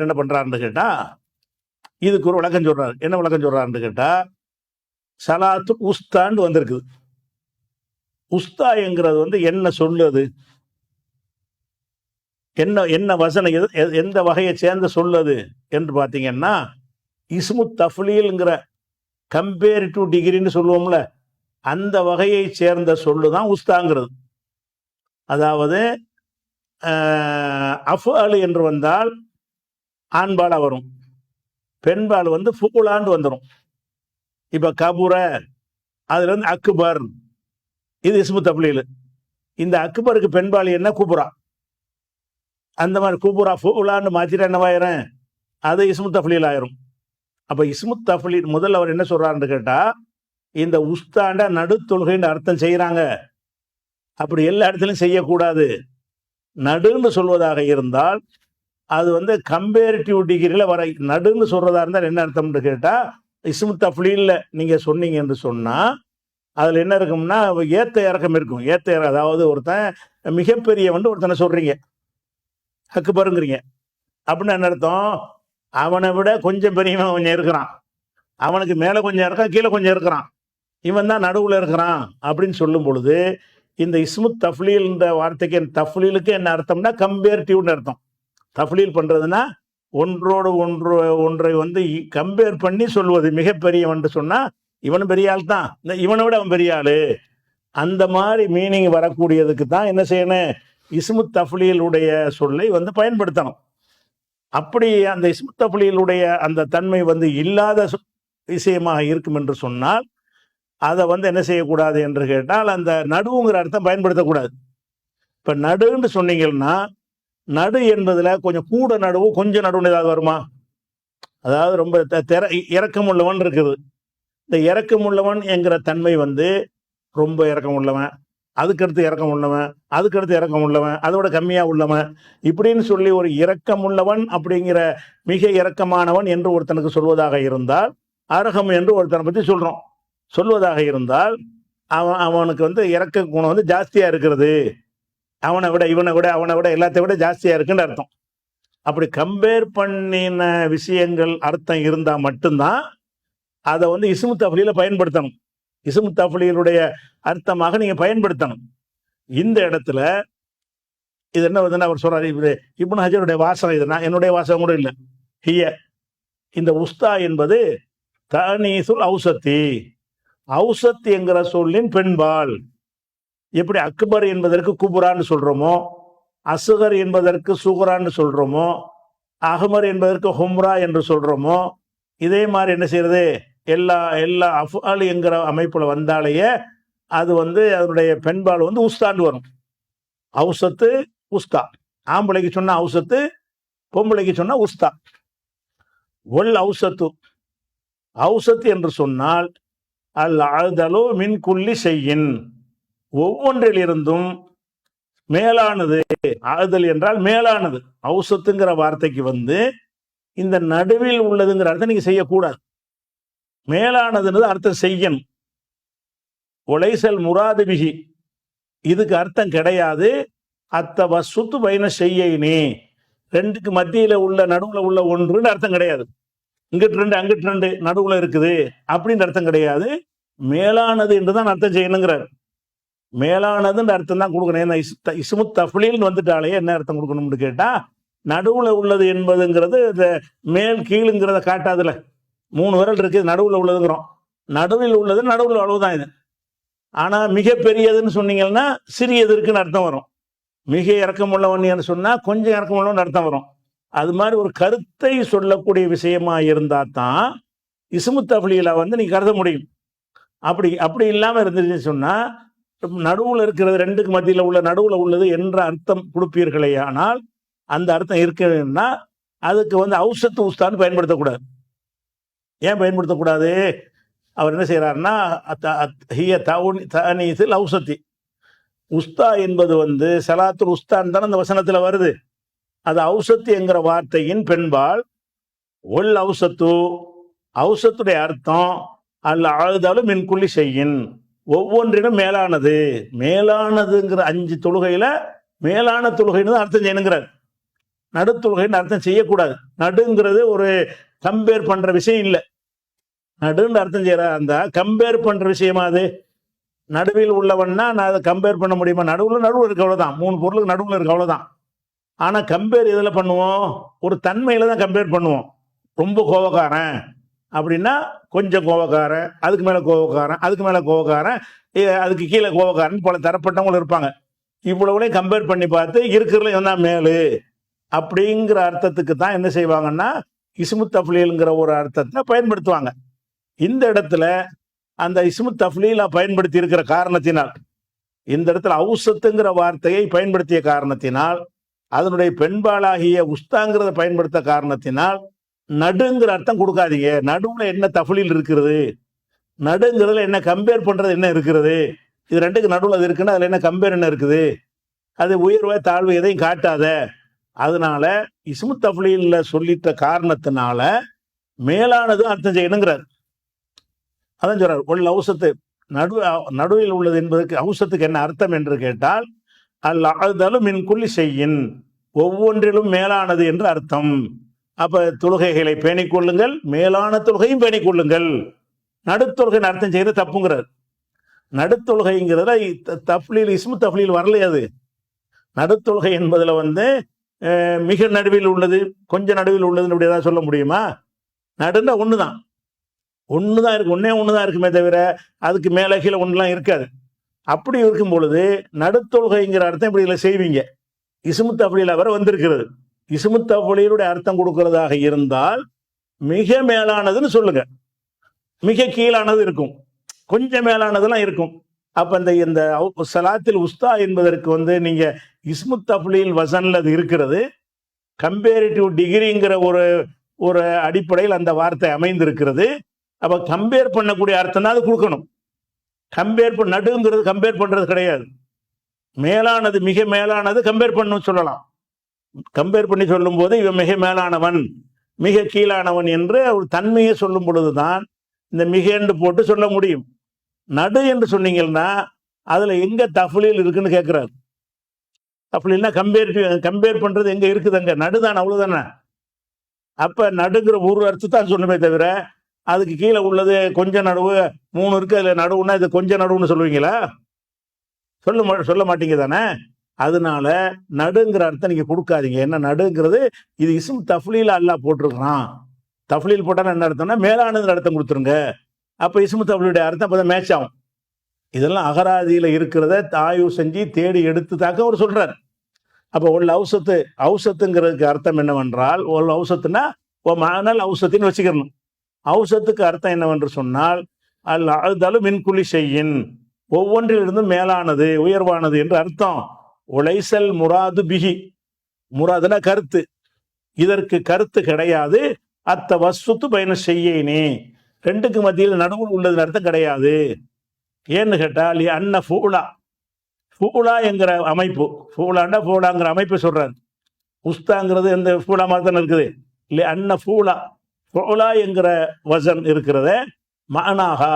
Speaker 2: என்ன பண்ணுறாருன்னு கேட்டால், இதுக்கு ஒரு விளக்கம் சொல்கிறார். என்ன விளக்கம் சொல்கிறாருன்னு கேட்டால், சலாத்து உஸ்தான்னு வந்திருக்குது. உஸ்தா என்கிறது என்ன சொல்லுது, என்ன வசனம், எந்த வகையை சேர்ந்த சொல்லுது என்று பார்த்தீங்கன்னா, இஸ்மு தஃப்லீல்ங்கிற கம்பேரிட்டிவ் டிகிரின்னு சொல்லுவோம்ல, அந்த வகையை சேர்ந்த சொல்லு தான் உஸ்தாங்கிறது. அதாவது அஃஅல் என்று வந்தால் ஆண்பாலா வரும், பெண்பால் ஃபுலாண்டு வந்துடும். இப்போ கபுர, அதுல அக்பர், இது இஸ்மு தஃப்லீல். இந்த அக்பருக்கு பெண்பால் என்ன? குபுரா. அந்த மாதிரி குபுரா ஃபுலான்னு மாற்றிட்டா என்னவாயிரும்? அது இஸ்மு தஃப்லீல் ஆயிரும். அப்ப இஸ்முத் தஃப்லீல் முதல்ல அவர் என்ன சொல்றாருன்னு கேட்டா, இந்த உஸ்தாண்ட நடுத்தொழுகைன்னு அர்த்தம் செய்யறாங்க. அப்படி எல்லா இடத்துலையும் செய்யக்கூடாது. நடுன்னு சொல்வதாக இருந்தால் அது வந்து கம்பேரிட்டிவ் டிகிரியில வர நடுன்னு சொல்றதா இருந்தால் என்ன அர்த்தம்னு கேட்டா, இஸ்முத் தஃப்லீல்ல நீங்க சொன்னீங்க என்று சொன்னா அதுல என்ன இருக்கும்னா ஏத்த இறக்கம் இருக்கும். ஏத்த இறக்கம், அதாவது ஒருத்தன் மிகப்பெரியவன் ஒருத்தனை சொல்றீங்க, அக்பருங்கிறீங்க. அப்படின்னு என்ன அர்த்தம்? அவனை விட கொஞ்சம் பெரியவன் கொஞ்சம் இருக்கிறான், அவனுக்கு மேல கொஞ்சம் இருக்கான், கீழே கொஞ்சம் இருக்கிறான், இவன் தான் நடுவுல இருக்கிறான் அப்படின்னு சொல்லும் பொழுது இந்த இஸ்முத் தஃப்லீல்ன்ற வார்த்தைக்கு தஃப்லீலுக்கு என்ன அர்த்தம்னா கம்பேரிட்டிவ்னு அர்த்தம். தஃப்லீல் பண்றதுன்னா ஒன்றோடு ஒன்றை வந்து கம்பேர் பண்ணி சொல்வது. மிகப்பெரியவன் சொன்னா இவனும் பெரிய ஆள் தான், இவனை விட அவன் பெரிய ஆளு, அந்த மாதிரி மீனிங் வரக்கூடியதுக்கு தான் என்ன செய்யணும், இஸ்முத் தஃப்லீலுடைய சொல்லை வந்து பயன்படுத்தணும். அப்படி அந்த இஸ்முத் தஃப்லீலுடைய அந்த தன்மை வந்து இல்லாத விஷயமாக இருக்கும் என்று சொன்னால் அதை வந்து என்ன செய்யக்கூடாது என்று கேட்டால் அந்த நடுவுங்கிற அர்த்தம் பயன்படுத்தக்கூடாது. இப்ப நடுன்னு சொன்னீங்கன்னா நடு என்பதுல கொஞ்சம் கூட நடுவு கொஞ்சம் நடுவுன்னு ஏதாவது வருமா? அதாவது ரொம்ப இறக்கம் உள்ளவன் இருக்குது. இந்த இறக்கம் உள்ளவன் என்கிற தன்மை வந்து ரொம்ப இறக்கம் உள்ளவன், அதுக்கடுத்து இறக்கம் உள்ளவன், அதுக்கடுத்து இறக்கம் உள்ளவன், அதோட கம்மியா உள்ளவன், இப்படின்னு சொல்லி ஒரு இரக்கம் உள்ளவன் அப்படிங்கிற மிக இரக்கமானவன் என்று ஒருத்தனுக்கு சொல்வதாக இருந்தால், அரகம் என்று ஒருத்தனை பற்றி சொல்வதாக இருந்தால் அவனுக்கு வந்து இறக்க குணம் வந்து ஜாஸ்தியா இருக்கிறது, அவனை விட இவனை விட அவனை விட எல்லாத்தையும் விட ஜாஸ்தியா இருக்குன்னு அர்த்தம். அப்படி கம்பேர் பண்ணின விஷயங்கள் அர்த்தம் இருந்தா மட்டும்தான் அதை வந்து இஸ்முத் தஃப்லீல பயன்படுத்தணும். இஸ்முத் தஃப்லீலுடைய அர்த்தமாக நீங்க பயன்படுத்தணும். இந்த இடத்துல இது என்ன வந்து அவர் சொல்றாரு, இப்னு ஹஜருடைய வாசகம், இது என்னுடைய வாசகம் கூட இல்லை. ஹிய இந்த உஸ்தா என்பது தனீசுல் அவுசத்தி, அவுசத் என்கிற சொல்லின் பெண்பால். எப்படி அக்பர் என்பதற்கு குபுரான்னு சொல்றோமோ, அசுகர் என்பதற்கு சுகுரான்னு சொல்றோமோ, அஹ்மர் என்பதற்கு ஹும்ரா என்று சொல்றோமோ, இதே மாதிரி என்ன செய்யறது, எல்லா அஃஆல் என்கிற அமைப்புல வந்தாலேயே அது வந்து அதனுடைய பெண்பால் வந்து உஸ்தான்னு வரும். அவுசத்து உஸ்தா, ஆம்பளைக்கு சொன்னா அவுசத்து, பொம்பளைக்கு சொன்னா உஸ்தா. ஒல் அவுசத்து, அவுசத்து என்று சொன்னால் அல் அஅதலு மின் குல்லி ஷைஇன், ஒவ்வொன்றிலிருந்தும் மேலானது. ஆதல் என்றால் மேலானது. அவுசத்துங்கிற வார்த்தைக்கு வந்து இந்த நடுவில் உள்ளதுங்கிற அர்த்தம் நீங்க செய்யக்கூடாது. மேலானதுன்னு அர்த்தம் செய்யணும். ஒலைசல் முராது பிஹி, இதுக்கு அர்த்தம் கிடையாது. அத்த வசுத்து பைன செய்யினி, ரெண்டுக்கு மத்தியில உள்ள நடுவுல உள்ள ஒன்றுன்னு அர்த்தம் கிடையாது. இங்கிட்டு ரெண்டு அங்கிட்டு ரெண்டு நடுவுல இருக்குது அப்படின்னு அர்த்தம் கிடையாது. மேலானது என்றுதான் அர்த்தம் செய்யணுங்கிறார். மேலானதுன்ற அர்த்தம் தான் கொடுக்கணும். ஏன்னா இஸ்முத் தஃப்லீல்னு வந்துட்டாலே என்ன அர்த்தம் கொடுக்கணும்னு கேட்டா, நடுவுல உள்ளது என்பதுங்கிறது இந்த மேல் கீழுங்கிறத காட்டாதுல. 3 விரல் இருக்கு, நடுவுல உள்ளதுங்கிறோம். நடுவில் உள்ளது நடுவுல அளவுதான் இது. ஆனா மிக பெரியதுன்னு சொன்னீங்கன்னா சிறியது இருக்குன்னு அர்த்தம் வரும். மிக இறக்கம் உள்ளவன் சொன்னா கொஞ்சம் இறக்கம் உள்ளவன் அர்த்தம் வரும். அது மாதிரி ஒரு கருத்தை சொல்லக்கூடிய விஷயமா இருந்தா தான் இஸ்முத் தஃப்லீல வந்து நீங்க கருத முடியும். அப்படி இல்லாம இருந்துச்சுன்னு சொன்னா நடுவுல இருக்கிறது, ரெண்டுக்கு மத்தியில உள்ள நடுவுல உள்ளது என்ற அர்த்தம் கொடுப்பீர்களே, ஆனால் அந்த அர்த்தம் இருக்குன்னா அதுக்கு வந்து அவுசத்து உஸ்தான்னு பயன்படுத்தக்கூடாது. ஏன் பயன்படுத்தக்கூடாது? அவர் என்ன செய்யறாருன்னா அவுசத்தி, உஸ்தா என்பது வந்து சலாத்துல் உஸ்தான் தானே அந்த வசனத்துல வருது. அது அவுசத்து என்கிற வார்த்தையின் பெண்பால். ஒல் அவுசத்து, அவுசத்துடைய அர்த்தம் அல்ல ஆழ்தாலும் மின் குல்லி ஷைஇன், ஒவ்வொன்றினும் மேலானது. மேலானதுங்கிற 5 தொழுகையில மேலான தொழுகைன்னு தான் அர்த்தம் செய்யணுங்கிறார். நடுத்தொழுகைன்னு அர்த்தம் செய்யக்கூடாது. நடுங்கிறது ஒரு கம்பேர் பண்ற விஷயம் இல்லை. நடுன்னு அர்த்தம் செய்யற அந்த கம்பேர் பண்ற விஷயமா அது? நடுவில் உள்ளவன்னா நான் அதை கம்பேர் பண்ண முடியுமா? நடுவில் இருக்க அவ்வளவுதான். 3 பொருளுக்கு நடுவில் இருக்க அவ்வளவுதான். ஆனா கம்பேர் எதுல பண்ணுவோம்? ஒரு தன்மையில தான் கம்பேர் பண்ணுவோம். ரொம்ப கோபக்காரன் அப்படின்னா கொஞ்சம் கோபக்காரன், அதுக்கு மேல கோபக்காரன், அதுக்கு மேல கோபக்காரன், அதுக்கு கீழே கோபக்காரன், பல தரப்பட்டவங்களும் இருப்பாங்க. இவ்வளவுலையும் கம்பேர் பண்ணி பார்த்து இருக்கிறதுல இவன் தான் மேலு அப்படிங்கிற அர்த்தத்துக்கு தான் என்ன செய்வாங்கன்னா இஸ்முத் தஃப்லீல்ங்கிற ஒரு அர்த்தத்தை பயன்படுத்துவாங்க. இந்த இடத்துல அந்த இஸ்முத் தஃப்லீலா பயன்படுத்தி இருக்கிற காரணத்தினால், இந்த இடத்துல அவுசத்துங்கிற வார்த்தையை பயன்படுத்திய காரணத்தினால், அதனுடைய பெண்பாலாகிய உஸ்தாங்கிறத பயன்படுத்த காரணத்தினால் நடுங்கிற அர்த்தம் கொடுக்காதீங்க. நடுவுல என்ன தஃப்லீல் இருக்கிறது, நடுங்கிறதுல என்ன கம்பேர் பண்றது என்ன இருக்கிறது, இது ரெண்டுக்கு நடுவில் அது இருக்குன்னா அதுல என்ன கம்பேர் என்ன இருக்குது, அது உயர்வை தாழ்வு எதையும் காட்டாத. அதனால இஸ்மு தஃப்லீல்ல சொல்லிட்ட காரணத்தினால மேலானது அர்த்தம் செய்யணுங்கிறார். அதான் சொல்றார் ஒல் அவுசத்து, நடுவில் உள்ளது என்பதற்கு அவுசத்துக்கு என்ன அர்த்தம் என்று கேட்டால் அல் அஅதலு மின் குல்லி ஷைஇன், ஒவ்வொன்றிலும் மேலானது என்று அர்த்தம். அப்ப தொழுகைகளை பேணிக் கொள்ளுங்கள், மேலான தொழுகையும் பேணிக் கொள்ளுங்கள். நடுத்தொழுகை அர்த்தம் செய்யறது தப்புங்கிறார். நடுத்தொழுகைங்கிறதுல தஃப்லீல் இஸ்மு தஃப்லீல் வரலையே. அது நடுத்தொழுகை என்பதுல வந்து மிக நடுவில் உள்ளது, கொஞ்சம் நடுவில் உள்ளதுன்னு இப்படி ஏதாவது சொல்ல முடியுமா? நடுன்னா ஒண்ணுதான், ஒண்ணுதான் இருக்கு, ஒண்ணுதான் இருக்குமே தவிர அதுக்கு மேல கீழே ஒண்ணுலாம் இருக்காது. அப்படி இருக்கும் பொழுது நடுத்தொழுகைங்கிற அர்த்தம் இப்படி இல்லை செய்வீங்க. இஸ்மு தஃப்லீல் வரை வந்திருக்கிறது. இஸ்மு தஃப்லீலுடைய அர்த்தம் கொடுக்கிறதாக இருந்தால் மிக மேலானதுன்னு சொல்லுங்க, மிக கீழானது இருக்கும், கொஞ்சம் மேலானதெல்லாம் இருக்கும். அப்ப இந்த சலாத்தில் உஸ்தா என்பதற்கு வந்து நீங்க இஸ்மு தஃப்லீல் வசன்ல அது இருக்கிறது. கம்பேரிட்டிவ் டிகிரிங்கிற ஒரு அடிப்படையில் அந்த வார்த்தை அமைந்திருக்கிறது. அப்ப கம்பேர் பண்ணக்கூடிய அர்த்தம் தான் அது கொடுக்கணும். நடுங்கிறது கம்பேர் பண்றது கிடையாது. மேலானது, மிக மேலானது கம்பேர் பண்ணு சொல்லலாம். கம்பேர் பண்ணி சொல்லும் போது இவன் மிக மேலானவன், மிக கீழானவன் என்று ஒரு தன்மையை சொல்லும் பொழுதுதான் இந்த மிக என்று போட்டு சொல்ல முடியும். நடு என்று சொன்னீங்கன்னா அதுல எங்க தஃப்லீல் இருக்குன்னு கேட்கிறாரு. தஃப்லீல்னா கம்பேர் பண்றது எங்க இருக்குது, அங்க நடுதான், அவ்வளவுதானே. அப்ப நடுங்கிற ஒரு அர்த்தத்தான் சொன்னமே தவிர அதுக்கு கீழே உள்ளது கொஞ்சம் நடுவு 3 இருக்கு, அதுல நடுவுன்னா இது கொஞ்சம் நடுவுன்னு சொல்லுவீங்களா? சொல்ல மாட்டீங்க தானே. அதனால நடுங்கிற அர்த்தம் நீங்க கொடுக்காதீங்க. என்ன நடுங்கிறது இது இஸ்ம் தஃப்லீல் அல்லாஹ் போட்டிருக்கிறான். தஃப்லீல் போட்டா என்ன அர்த்தம்னா மேலானது அர்த்தம் கொடுத்துருங்க. அப்ப இஸ்மு தஃப்லீலுடைய அர்த்தம் அப்பதான் மேட்ச் ஆகும். இதெல்லாம் அகராதியில இருக்கிறத ஆய்வு செஞ்சு தேடி எடுத்து தாக்க அவர் சொல்றாரு. அப்ப ஒல் அவுசத்து, அவுசத்துங்கிறதுக்கு அர்த்தம் என்னவென்றால், ஒல் அவுசத்துனா மானல் அவுசத்தின்னு வச்சுக்கணும். அவுசத்துக்கு அர்த்தம் என்னவென்று சொன்னால் அல் அஅதலு மின் குல்லி ஷைஇன், ஒவ்வொன்றிலிருந்து மேலானது, உயர்வானது என்று அர்த்தம். உலைசல் முராது பிஹி, முராதுனா கருத்து, இதற்கு கருத்து கிடையாது. அத்த வஸ்து பயண செய்யனே, ரெண்டுக்கு மத்தியில் நடுவில் உள்ளது அர்த்தம் கிடையாது. ஏன்னு கேட்டால் அன்ன ஃபூலா, ஃபூலா என்கிற அமைப்பு, ஃபூலாங்கிற அமைப்பு சொல்றாரு. உஸ்தாங்கிறது எந்த ஃபூலா மாதிரி தானே இருக்குது இல்லை. அன்ன ஃபூலா, ஃபூலா என்கிற வசன் இருக்கிறத மஅனாஹா,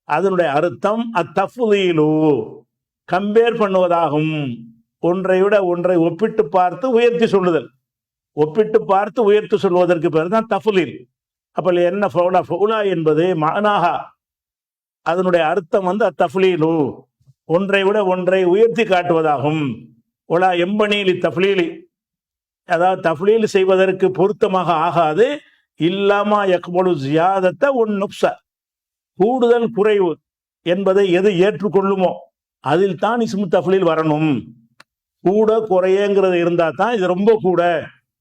Speaker 2: அதனுடைய அர்த்தம் அத்தஃப்லீலு, கம்பேர் பண்ணுவதாகும். ஒன்றை விட ஒன்றை ஒப்பிட்டு பார்த்து உயர்த்தி சொல்லுதல், ஒப்பிட்டு பார்த்து உயர்த்தி சொல்வதற்கு பேர் தான் தஃப்லீல். அப்ப என்ன ஃபௌலா, ஃபௌலா என்பது மஅனாஹா, அதனுடைய அர்த்தம் வந்து அத்தஃப்லீலு, ஒன்றை விட ஒன்றை உயர்த்தி காட்டுவதாகும். ஒலா எம்பனீலி தஃப்லீலி, அதாவது தஃப்லீல் செய்வதற்கு பொருத்தமாக ஆகாது. இல்லாமா யக்பலு ஜியாதத்த ஒன் நுப்ஸ, கூடுதல் குறைவு என்பதை எது ஏற்றுக்கொள்ளுமோ அதில் தான் இஸ்மு தஃப்லீல் வரணும். கூட குறையங்கிறது இருந்தா தான் இது ரொம்ப கூட,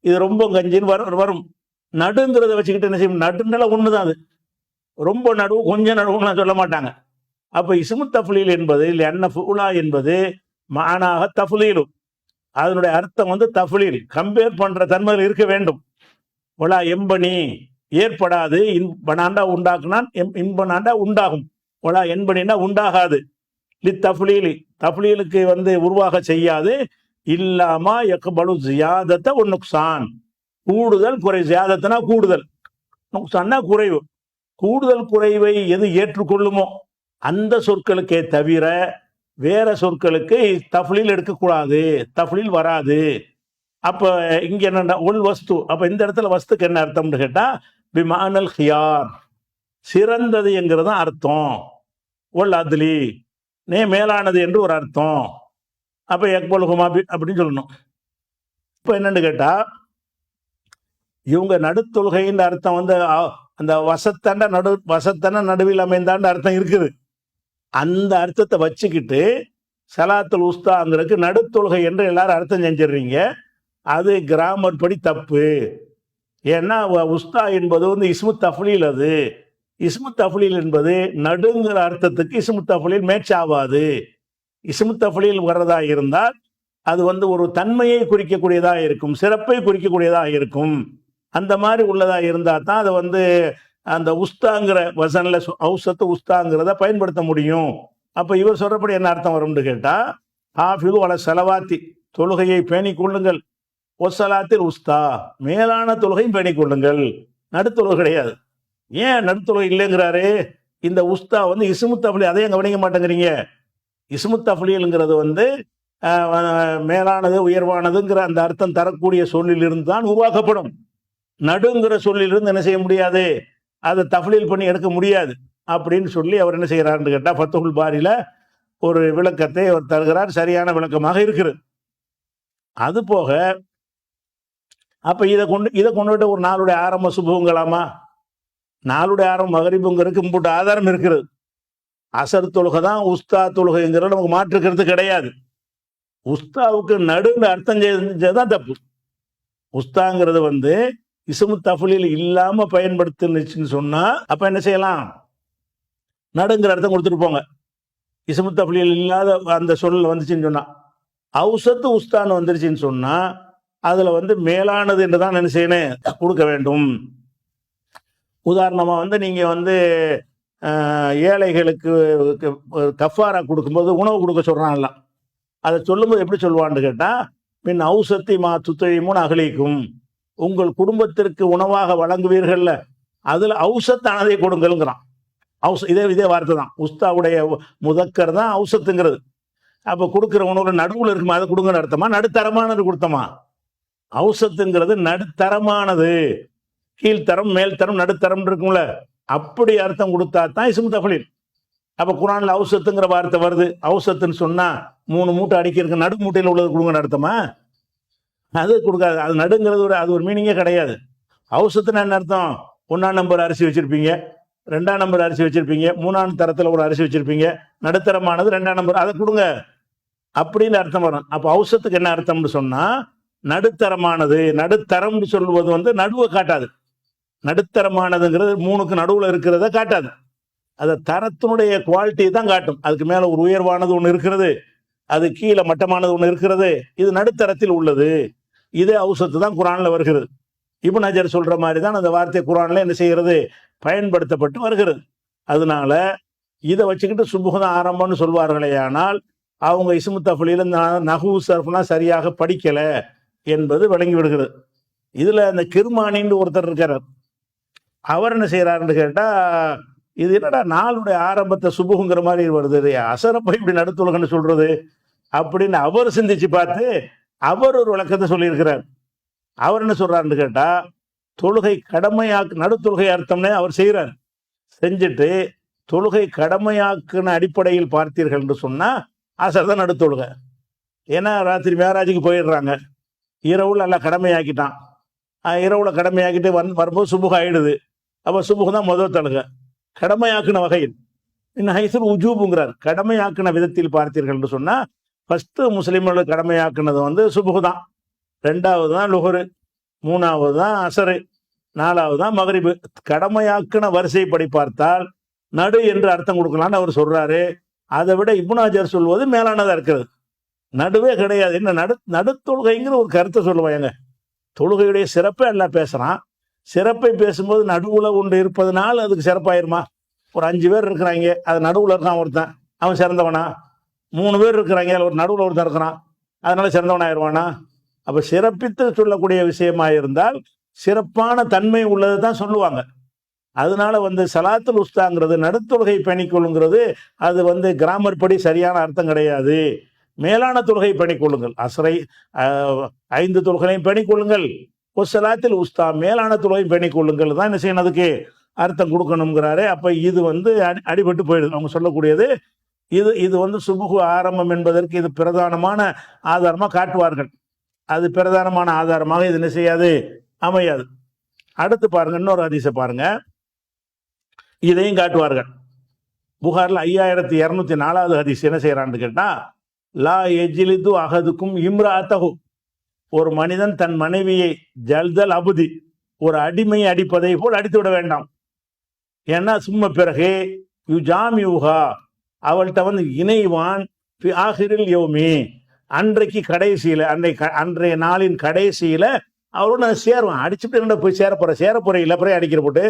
Speaker 2: இது ரொம்ப கஞ்சின்னு வரும். நடுங்கிறத வச்சுக்கிட்டு என்ன செய்யும், நடுநிலை ஒண்ணுதான். அது ரொம்ப நடுவு கொஞ்சம் நடுவுன்னு சொல்ல மாட்டாங்க. அப்ப இஸ்மு தஃப்லீல் என்பது என்ன ஃபூலா என்பது மானாக தஃப்லீலு, அதனுடைய அர்த்தம் வந்து தஃப்லீல், கம்பேர் பண்ற தன்மையில் இருக்க வேண்டும். ஒலா எம்பனி, ஏற்படாது. இன்பனாண்டா உண்டாக்குனான், இன்பனாண்டா உண்டாகும். ஒலா என்பனின்னா உண்டாகாது. லி தஃப்லீலி, தஃப்லீலுக்கு வந்து உருவாக செய்யாது. இல்லாமா யக்பலு ஜியாதத்த ஒன் நுக்சான், கூடுதல் குறை. ஜியாதத்தனா கூடுதல், நுக்சான்னா குறைவு. கூடுதல் குறைவை எது ஏற்றுக்கொள்ளுமோ அந்த சொற்களுக்கே தவிர வேற சொற்களுக்கு தஃப்லீல் எடுக்கக்கூடாது, தஃப்லீல் வராது. அப்ப இங்க என்ன ஒல் வஸ்து, அப்ப இந்த இடத்துல வஸ்துக்கு என்ன அர்த்தம்னு கேட்டா பிமானல் ஹியார், சிறந்தது என்கிறது அர்த்தம். ஒல் அத்லி, மேலானது என்று ஒரு அர்த்தம். அப்ப யக்பல் ஹுமாபி அப்படின்னு சொல்லணும். இப்ப என்னன்னு கேட்டா இவங்க நடுத்தொழுகைன்ற அர்த்தம் வந்து அந்த வசத்தான நடுவில் அமைந்தாண்ட அர்த்தம் இருக்குது. அந்த அர்த்தத்தை வச்சுக்கிட்டு சலாத்துல் உஸ்தாங்கிறதுக்கு நடுத்தொழுகை என்று எல்லாரும் அர்த்தம் செஞ்சிடுறீங்க. அது கிராமர் படி தப்பு. ஏன்னா உஸ்தா என்பது வந்து இஸ்மு தஃப்லீல். அது இஸ்மு தஃப்லீல் என்பது நடுங்கிற அர்த்தத்துக்கு இஸ்மு தஃப்லீல் மேட்ச் ஆகாது. இஸ்மு தஃப்லீல் வர்றதா இருந்தால் அது வந்து ஒரு தன்மையை குறிக்கக்கூடியதாக இருக்கும், சிறப்பை குறிக்கக்கூடியதாக இருக்கும். அந்த மாதிரி உள்ளதா இருந்தால் தான் அதை வந்து அந்த உஸ்தாங்கிற வசனில் ஔசத்து உஸ்தாங்கிறத பயன்படுத்த முடியும். அப்போ இவர் சொல்றபடி என்ன அர்த்தம் வரும்னு கேட்டால், ஹாஃபிது அல செலவாத்தி, தொழுகையை பேணிக் கொள்ளுங்கள், ஒசலாத்தில் உஸ்தா, மேலான தொழுகையும் பேணிக் கொள்ளுங்கள். நடுத்தொழுகை கிடையாது. ஏன் நடுத்தொழுகை இல்லைங்கிறாரு? இந்த உஸ்தா வந்து இஸ்முத்தஃப்லி, அதையும் கவனிக்க மாட்டேங்கிறீங்க. இஸ்முத்தஃப்லீல்ங்கிறது வந்து மேலானது உயர்வானதுங்கிற அந்த அர்த்தம் தரக்கூடிய சொல்லிலிருந்து தான் உருவாக்கப்படும். நடுங்கிற சொல்லிலிருந்து என்ன செய்ய முடியாது, அதை தஃப்லீல் பண்ணி எடுக்க முடியாது அப்படின்னு சொல்லி அவர் என்ன செய்கிறாருன்னு கேட்டால், ஃபத்துல் பாரியில ஒரு விளக்கத்தை அவர் தருகிறார். சரியான விளக்கமாக இருக்கிறது. அது போக அப்ப இதை கொண்டுட்டு ஒரு நாளுடைய ஆரம்ப சுபங்களாமா? நாளுடைய ஆரம்ப மகரிபுங்கிறதுக்கு முன்பு ஆதாரம் இருக்கிறது. அசர் தொழுகை தான் உஸ்தா தொழுகைங்கிறது நமக்கு மாற்றுக்கிறது கிடையாது. உஸ்தாவுக்கு நடுன்னு அர்த்தம் செஞ்சதுதான் தப்பு. உஸ்தாங்கிறது வந்து இஸ்மு தஃப்லீல் இல்லாம பயன்படுத்துச்சுன்னு சொன்னா அப்ப என்ன செய்யலாம்? நடுங்கிற அர்த்தம் கொடுத்துட்டு போங்க. இஸ்மு தஃப்லீல் இல்லாத அந்த சொல்ல வந்துச்சுன்னு சொன்னா, ஔசத்து உஸ்தான்னு வந்துருச்சுன்னு சொன்னா அதுல வந்து மேலானது என்று தான் என்ன செய்யணும், கொடுக்க வேண்டும். உதாரணமா வந்து நீங்க வந்து ஏழைகளுக்கு கஃபாரா கொடுக்கும்போது உணவு கொடுக்க சொல்றான்ல, அதை சொல்லும்போது எப்படி சொல்லுவான்னு கேட்டா, மின் ஔசத்தி மா துத்தழிமுன் அகலிக்கும், உங்கள் குடும்பத்திற்கு உணவாக வழங்குவீர்கள்ல அதுல ஔசத்தானதை கொடுங்கள்ங்கிறான். இதே வார்த்தை தான். உஸ்தாவுடைய முதக்கர் தான் ஔசத்துங்கிறது. அப்ப கொடுக்குற உணவுல நடுவுல இருக்குமா, அதை கொடுங்கன்னு அர்த்தமா, நடுத்தரமானது கொடுத்தமா? ஔசத்துங்கிறது நடுத்தரமானது. கீழ்த்தரம் மேல்தரம் நடுத்தரம் இருக்கும்ல, அப்படி அர்த்தம் கொடுத்தா தான் இஸ்மு தஃப்லீல். அப்ப குர்ஆன்ல ஔசத்துங்கிற வார்த்தை வருது. ஔசத்துன்னு சொன்னா 3 மூட்டை அடிக்கிறதுக்கு நடு மூட்டையில் உள்ளது கொடுங்கன்னு அர்த்தமா? அது கொடுக்காது. அது நடுங்கிறது அது ஒரு மீனிங்கே கிடையாது. ஔசத்துன்னு என்ன அர்த்தம்? 1ஆம் நம்பர் அரிசி வச்சிருப்பீங்க, 2ஆம் நம்பர் அரிசி வச்சிருப்பீங்க, 3ஆம் தரத்துல ஒரு அரிசி வச்சிருப்பீங்க, நடுத்தரமானது 2ஆம் நம்பர், அதை கொடுங்க அப்படின்னு அர்த்தம் வரும். அப்ப ஔசத்துக்கு என்ன அர்த்தம்னு சொன்னா நடுத்தரமானது. நடுத்தரம்னு சொல்வது வந்து நடுவை காட்டாது. நடுத்தரமானதுங்கிறது 3க்கு நடுவுல இருக்கிறத காட்டாது. அதை தரத்தினுடைய குவாலிட்டியை தான் காட்டும். அதுக்கு மேல ஒரு உயர்வானது ஒன்று இருக்கிறது, அது கீழே மட்டமானது ஒன்று இருக்கிறது, இது நடுத்தரத்தில் உள்ளது. இதே ஔசத்து தான் குர்ஆன்ல வருகிறது. இப்னு ஹஜர் சொல்ற மாதிரி தான் அந்த வார்த்தை குர்ஆன்ல என்ன செய்கிறது, பயன்படுத்தப்பட்டு வருகிறது. அதனால இதை வச்சுக்கிட்டு சுபுஹ் தான் ஆரம்பம்னு சொல்வார்களே, ஆனால் அவங்க இஸ்மு தஃப்லீல் நஹு சர்ஃப்லாம் சரியாக படிக்கல என்பது விளங்கி விடுகிறது. இதுல அந்த கிர்மானின்னு ஒருத்தர் இருக்கார். அவர் என்ன செய்யறாருன்னு கேட்டா, இது என்னடா நாளுடைய ஆரம்பத்தை சுபுகுங்கிற மாதிரி வருது, அசரப்பை இப்படி நடுத்துலகன்னு சொல்றது அப்படின்னு அவர் சிந்திச்சு பார்த்து அவர் ஒரு விளக்கத்தை சொல்லியிருக்கிறார். அவர் என்ன சொல்றாருன்னு கேட்டா, தொழுகை நடுத்தொழுகை அர்த்தம்னே அவர் செய்யறார். செஞ்சுட்டு தொழுகை கடமையாக்குன அடிப்படையில் பார்த்தீர்கள் என்று சொன்னா அசர் தான் நடுத்தொழுகை. ஏன்னா ராத்திரி மேராஜுக்கு போயிடுறாங்க, இரவுல எல்லாம் கடமையாக்கிட்டான், இரவுல கடமையாக்கிட்டு வரும்போது சுபுக ஆயிடுது. அப்ப சுபுக தான் முதல் தொழுகை கடமையாக்குன வகையில். இன்னும் ஹைசுல் உஜூபுங்கிறார். கடமையாக்குன விதத்தில் பார்த்தீர்கள் என்று சொன்னா ஃபர்ஸ்ட் முஸ்லிம்களுக்கு கடமையாக்குனது வந்து சுபுகு தான், 2வது தான் லுஹரு, 3வது தான் அசரு, 4வது தான் மகரிபு. கடமையாக்குன வரிசைப்படி பார்த்தால் நடு என்று அர்த்தம் கொடுக்கலான்னு அவர் சொல்றாரு. அதை விட இப்னு ஹஜர் சொல்வது மேலானதா இருக்கிறது. நடுவே கிடையாது. என்ன நடுத்தொழுகைங்கிற ஒரு கருத்தை சொல்லுவாங்க. தொழுகையுடைய சிறப்பை எல்லாம் பேசுறான். சிறப்பை பேசும்போது நடுவுல ஒன்று இருப்பதனால் அதுக்கு சிறப்பாயிருமா? ஒரு 5 பேர் இருக்கிறாங்க, அது நடுவுல இருக்கான் ஒருத்தன், அவன் சிறந்தவனா? 3 பேர் இருக்கிறாங்க, அதில் ஒரு நடுவுல ஒருத்தன் இருக்கிறான், அதனால சிறந்தவனாயிருவானா? அப்ப சிறப்பித்து சொல்லக்கூடிய விஷயமா இருந்தால் சிறப்பான தன்மை உள்ளது தான் சொல்லுவாங்க. அதனால வந்து சலாத்துல் உஸ்தாங்கிறது நடுத்தொழுகை பேணிக்கொள்ளுங்கிறது அது வந்து கிராமர் படி சரியான அர்த்தம் கிடையாது. மேலான தொழுகை பேணிக்கொள்ளுங்கள், அசரை 5 தொழுகையும் பேணிக்கொள்ளுங்கள், ஒரு சலாத்தில் உஸ்தா மேலான தொழுகை பேணிக்கொள்ளுங்கள் தான் என்ன செய்யணும், அதுக்கு அர்த்தம் கொடுக்கணுங்கிறாரு. அப்ப இது வந்து அடிபட்டு போயிடுது அவங்க சொல்லக்கூடியது. இது வந்து சுபுகு ஆரம்பம் என்பதற்கு இது பிரதானமான ஆதாரமா காட்டுவார்கள். அது பிரதானமான ஆதாரமாக இது என்ன செய்யாது, அமையாது. அடுத்து பாருங்க, இன்னொரு ஹதீஸை பாருங்க, இதையும் காட்டுவார்கள். புகார்ல 5204வது ஹதீஸ் என்ன செய்யறான்னு கேட்டா, லா எஜ்லிது அகதுக்கும் இம்ராத்தஹு, ஒரு மனிதன் தன் மனைவியை ஜல்தல் அபுதி, ஒரு அடிமையை அடிப்பதை போல் அடித்து விட வேண்டாம். ஏன்னா சும்மா பிறகு யுஜாமியுஹா, அவள்கிட்ட வந்து இணைவான் ஆஹிரில் யௌமி, அன்றைக்கு கடைசியில, அன்றைய நாளின் கடைசியில அவரோட நான் சேருவான். அடிச்சுட்டு என்ன போய் சேரப்போற இல்லை அப்புறம் அடிக்கிற போட்டு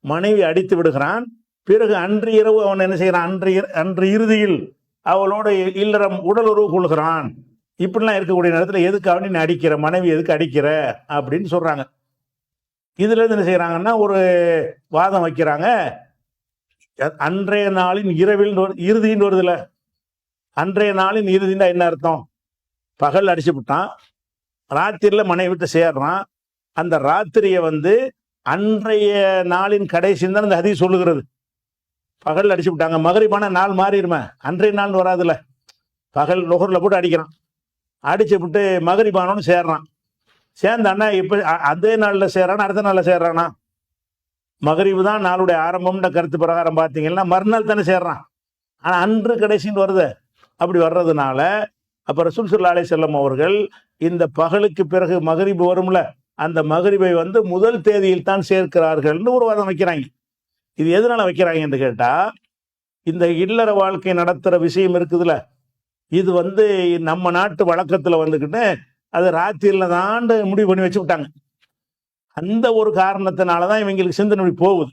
Speaker 2: மனைவி அடித்து விடுகிறான். பிறகு அன்று இரவு அவன் என்ன செய்கிறான், அன்று இறுதியில் அவளோட இல்லறம் உடல் உறவு கொள்கிறான். இப்படிலாம் இருக்கக்கூடிய நேரத்தில் எதுக்கு அவனி நீ அடிக்கிற, மனைவி எதுக்கு அடிக்கிற அப்படின்னு சொல்றாங்க. இதுல இருந்து என்ன செய்யறாங்கன்னா ஒரு வாதம் வைக்கிறாங்க. அன்றைய நாளின் இரவில் இறுதின்னு வருதுல, அன்றைய நாளின் இறுதினா என்ன அர்த்தம்? பகல் அடிச்சு விட்டான், ராத்திரில மனைவி விட்டு சேர்றான். அந்த ராத்திரியை அன்றைய நாளின் கடைசின்னு தான் அந்த ஹதீஸ் சொல்லுகிறது. பகல் அடிச்சு விட்டாங்க, மகரிபான நாள் மாறிடுமே, அன்றைய நாள் வராதுல. பகல் நுகர்ல போட்டு அடிக்கிறான், அடிச்சு விட்டு மகரிபானோன்னு சேர்றான். சேர்ந்தான்னா இப்ப அதே நாள்ல சேர்றானா அடுத்த நாள்ல சேர்றானா? மகரிபு தான் நாளுடைய ஆரம்பம்ன்ற கருத்து பிரகாரம் பார்த்தீங்கன்னா மறுநாள் தானே சேர்றான். ஆனா அன்று கடைசின்னு வருது. அப்படி வர்றதுனால அப்ப ரசூல் ஸல்லல்லாஹு அலைஹி வஸல்லம் அவர்கள் இந்த பகலுக்கு பிறகு மகரிபு வரும்ல, அந்த மகரிபை முதல் தேதியில் தான் சேர்க்கிறார்கள்னு ஒரு வாதம் வைக்கிறாங்க. இது எதனால வைக்கிறாங்கன்னு கேட்டா, இந்த இல்லற வாழ்க்கை நடத்துற விஷயம் இருக்குதுல்ல, இது நம்ம நாட்டு வழக்கத்துல வந்துக்கிட்டு அது ராத்திரில தான் முடிவு பண்ணி வச்சு விட்டாங்க. அந்த ஒரு காரணத்தினாலதான் இவங்களுக்கு சிந்தனை இப்படி போகுது.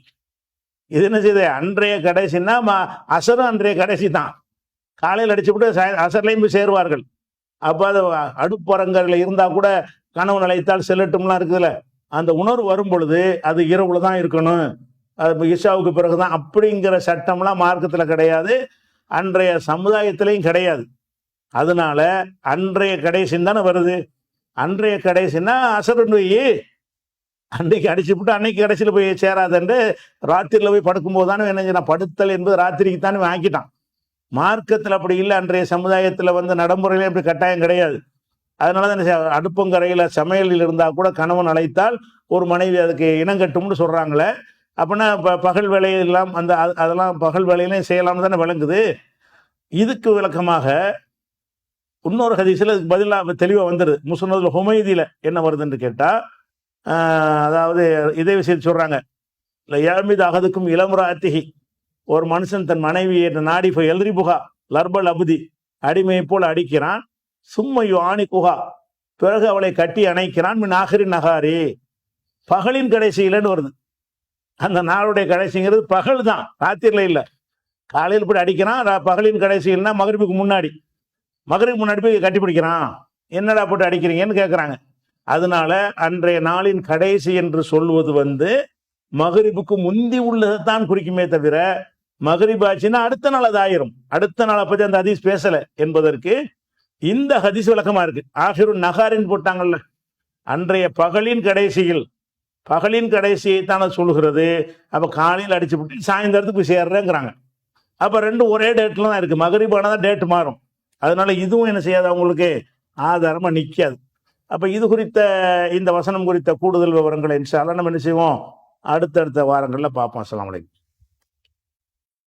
Speaker 2: இது என்ன செய்யுது, அன்றைய கடைசின்னா அசரும் அன்றைய கடைசி தான். காலையில் அடிச்சு விட்டு அசர்லையும் போய் சேருவார்கள். அப்ப அது அடுப்பரங்கர்கள் இருந்தா கூட கனவு நிலைத்தால் செல்லட்டும்லாம் இருக்குதுல்ல, அந்த உணர்வு வரும் பொழுது அது இரவுல தான் இருக்கணும், அது இஷாவுக்கு பிறகுதான் அப்படிங்கிற சட்டம்லாம் மார்க்கத்துல கிடையாது, அன்றைய சமுதாயத்திலையும் கிடையாது. அதனால அன்றைய கடைசின்னு தானே வருது. அன்றைய கடைசின்னா அசருன்னு அன்னைக்கு அடிச்சுவிட்டு அன்னைக்கு கடைசியில் போய் சேராதன்று ராத்திரியில் போய் படுக்கும்போது தானே என்ன படுத்தல் என்பது ராத்திரிக்கு தானே ஆக்கிட்டான். மார்க்கத்தில் அப்படி இல்லை. அன்றைய சமுதாயத்தில் நடைமுறையில அப்படி கட்டாயம் கிடையாது. அதனால தான் அடுப்பங்கரையில் சமையலில் இருந்தால் கூட கணவன் அழைத்தால் ஒரு மனைவி அதுக்கு இனங்கட்டும்னு சொல்றாங்களே. அப்படின்னா பகல் வேலையெல்லாம் அதெல்லாம் பகல் வேலையிலையும் செய்யலாம்னு தானே விளங்குது. இதுக்கு விளக்கமாக இன்னொரு ஹதீஸ்ல இதுக்கு பதிலாக தெளிவாக வந்துடுது. முஸ்னதுல் ஹுமைதியில என்ன வருதுன்னு கேட்டா, அதாவது இதே விஷயத்தை சொல்றாங்க. யாமிது அகதுக்கும் இளமுராத்திகி, ஒரு மனுஷன் தன் மனைவியை நாடி போய் எல்ரி புகா லர்பல் அபுதி, அடிமையை போல் அடிக்கிறான். சும்மையு ஆணி குகா, பிறகு அவளை கட்டி அணைக்கிறான். மின் ஆஹிரி நகாரி, பகலின் கடைசியிலன்னு வருது. அந்த நாளுடைய கடைசிங்கிறது பகல் தான், ராத்திரில இல்லை. காலையில் போய் அடிக்கிறான், பகலின் கடைசியில்னா மகரிபுக்கு முன்னாடி. மகரிபுக்கு முன்னாடி போய் கட்டி பிடிக்கிறான். என்னடா போட்டு அடிக்கிறீங்கன்னு கேட்குறாங்க. அதனால அன்றைய நாளின் கடைசி என்று சொல்வது மகரிபுக்கு முந்தி உள்ளதைத்தான் குறிக்குமே தவிர, மகரிப் ஆச்சுன்னா அடுத்த நாள் அது ஆயிரும். அடுத்த நாளை பத்தி அந்த ஹதீஸ் பேசல என்பதற்கு இந்த ஹதீஸ் விளக்கமா இருக்கு. ஆஹிரு நகாரின் போட்டாங்கல்ல, அன்றைய பகலின் கடைசியில், பகலின் கடைசியை தானே சொல்கிறது. அப்ப காலையில் அடிச்சு விட்டு சாயந்தரத்துக்கு போய் சேர்றேங்கிறாங்க. அப்ப ரெண்டும் ஒரே டேட்ல தான் இருக்கு. மகரிப் ஆனதான் டேட் மாறும். அதனால இதுவும் என்ன செய்யாது, அவங்களுக்கு ஆதாரமா நிற்காது. அப்ப இது குறித்த இந்த வசனம் குறித்த கூடுதல் விவரங்களை இன்ஷா அல்லாஹ் நம்ம என்ன செய்வோம், அடுத்தடுத்த வாரங்கள்ல பார்ப்போம். அஸ்ஸலாமு அலைக்கும்.